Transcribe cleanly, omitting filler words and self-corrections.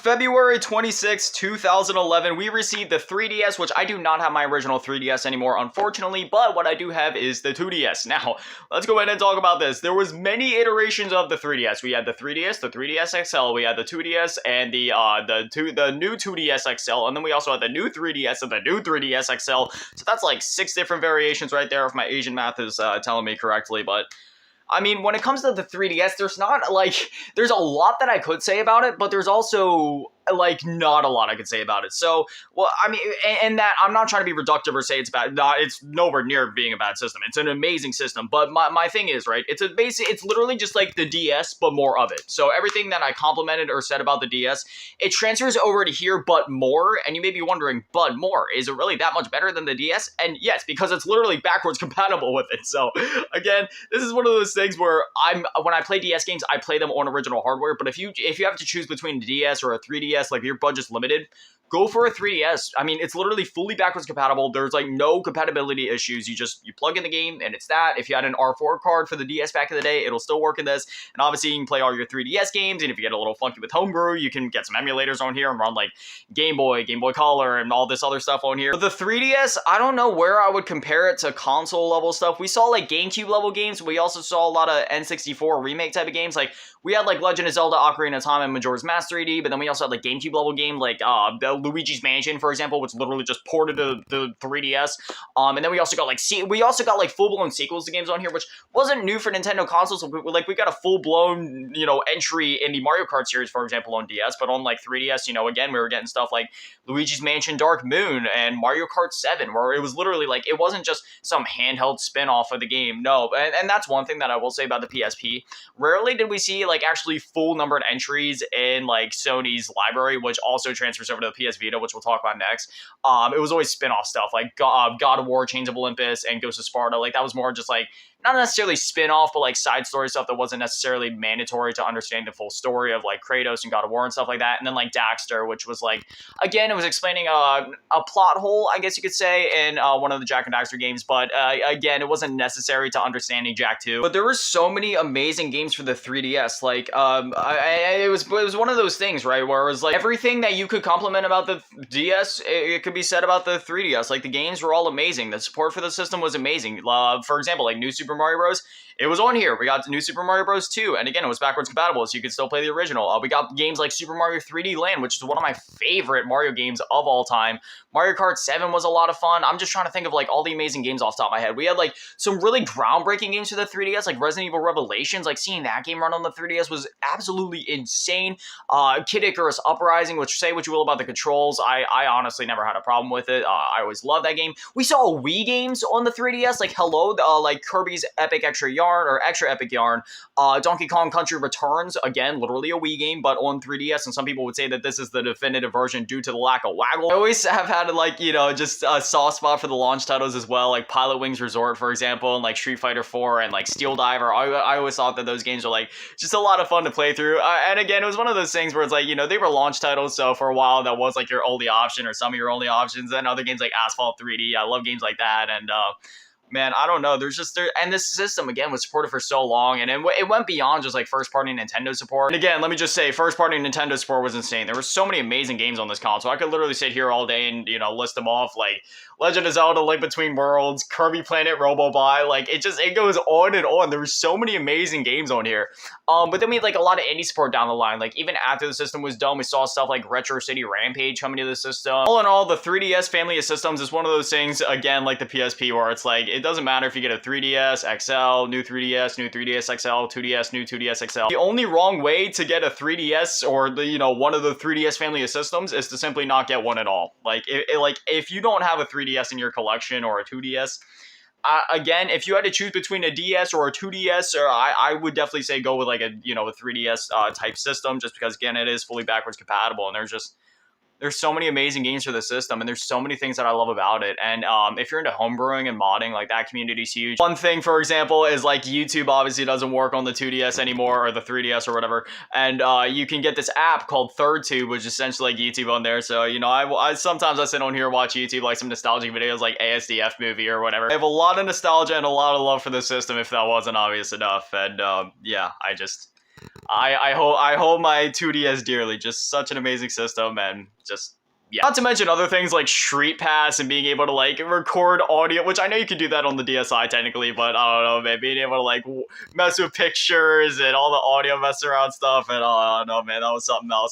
February 26, 2011, we received the 3DS, which I do not have my original 3DS anymore, unfortunately, but what I do have is the 2DS. Now, let's go ahead and talk about this. There was many iterations of the 3DS. We had the 3DS, the 3DS XL, we had the 2DS, and the new 2DS XL, and then we also had the new 3DS and the new 3DS XL. So that's like 6 different variations right there, if my Asian math is telling me correctly, but I mean, when it comes to the 3DS, there's a lot that I could say about it, but there's also, like, not a lot I could say about it. So, well, I mean, and that, I'm not trying to be reductive or say it's bad. No, it's nowhere near being a bad system. It's an amazing system, but my thing is, right, it's literally just like the DS, but more of it. So everything that I complimented or said about the DS, it transfers over to here, but more, and you may be wondering, but more, is it really that much better than the DS? And yes, because it's literally backwards compatible with it. So, again, this is one of those things where when I play DS games, I play them on original hardware, but if you have to choose between a DS or a 3DS, like your budget's limited, go for a 3DS. I mean, it's literally fully backwards compatible. There's like no compatibility issues. You plug in the game and it's that. If you had an R4 card for the DS back in the day, it'll still work in this. And obviously you can play all your 3DS games. And if you get a little funky with Homebrew, you can get some emulators on here and run like Game Boy Color, and all this other stuff on here. But the 3DS, I don't know where I would compare it to console level stuff. We saw like GameCube level games. We also saw a lot of N64 remake type of games. Like we had like Legend of Zelda, Ocarina of Time, and Majora's Mask 3D. But then we also had like GameCube level game like Luigi's Mansion, for example, which literally just ported to the 3DS. And then we also got like full-blown sequels to games on here, which wasn't new for Nintendo consoles. Like we got a full-blown, entry in the Mario Kart series, for example, on DS, but on like 3DS, again, we were getting stuff like Luigi's Mansion Dark Moon and Mario Kart 7, where it was literally like, it wasn't just some handheld spin-off of the game. No, and that's one thing that I will say about the PSP. Rarely did we see like actually full numbered entries in like Sony's library, which also transfers over to the PS Vita, which we'll talk about next. It was always spin-off stuff like God of War, Chains of Olympus, and Ghost of Sparta. Like that was more just like not necessarily spin-off, but like side story stuff that wasn't necessarily mandatory to understand the full story of like Kratos and God of War and stuff like that. And then like Daxter, which was like, again, it was explaining a plot hole, I guess you could say, in one of the Jak and Daxter games. But again, it wasn't necessary to understanding Jak 2. But there were so many amazing games for the 3DS. Like it was one of those things, right, where it was like everything that you could compliment about the DS, it could be said about the 3DS. Like the games were all amazing. The support for the system was amazing. For example, like New Super Mario Bros. It was on here. We got New Super Mario Bros. 2, and again, it was backwards compatible, so you could still play the original. We got games like Super Mario 3D Land, which is one of my favorite Mario games of all time. Mario Kart 7 was a lot of fun. I'm just trying to think of like all the amazing games off the top of my head. We had like some really groundbreaking games for the 3DS, like Resident Evil Revelations. Like seeing that game run on the 3DS was absolutely insane. Kid Icarus Uprising, which say what you will about the controls, I honestly never had a problem with it. I always loved that game. We saw Wii games on the 3DS, like Hello, like Kirby's Epic Extra Yarn or Extra Epic Yarn. Donkey Kong Country Returns, again, literally a Wii game, but on 3DS, and some people would say that this is the definitive version due to the lack of waggle. I always have had, like, just a soft spot for the launch titles as well, like Pilot Wings Resort, for example, and like Street Fighter 4 and like Steel Diver. I always thought that those games were like just a lot of fun to play through. And again, it was one of those things where it's like, they were launch titles, so for a while that was like your only option or some of your only options. And other games like Asphalt 3D, I love games like that. And man, I don't know. And this system, again, was supported for so long, and it went beyond just like first-party Nintendo support. And again, let me just say, first-party Nintendo support was insane. There were so many amazing games on this console. I could literally sit here all day and, list them off, like Legend of Zelda, Link Between Worlds, Kirby Planet Robo-Buy. Like, it goes on and on. There were so many amazing games on here. But then we had like a lot of indie support down the line. Like, even after the system was done, we saw stuff like Retro City Rampage coming to the system. All in all, the 3DS family of systems is one of those things, again, like the PSP, where it's like, it doesn't matter if you get a 3DS XL, new 3DS, new 3DS XL, 2DS, new 2DS XL. The only wrong way to get a 3DS or the, one of the 3DS family of systems is to simply not get one at all. Like, if you don't have a 3DS in your collection or a 2DS, again, if you had to choose between a DS or a 2DS, or I would definitely say go with like a 3DS type system, just because again it is fully backwards compatible, and there's so many amazing games for the system, and there's so many things that I love about it. And if you're into homebrewing and modding, like that community is huge. One thing, for example, is like YouTube obviously doesn't work on the 2DS anymore, or the 3DS or whatever. And you can get this app called ThirdTube, which is essentially like YouTube on there. So, I sometimes I sit on here and watch YouTube, like some nostalgic videos like ASDF movie or whatever. I have a lot of nostalgia and a lot of love for the system, if that wasn't obvious enough. And yeah, I hold my 2DS dearly. Just such an amazing system, and just yeah. Not to mention other things like Street Pass and being able to like record audio, which I know you can do that on the DSi technically, but I don't know, man. Being able to like mess with pictures and all the audio mess around stuff, and I don't know, man, that was something else.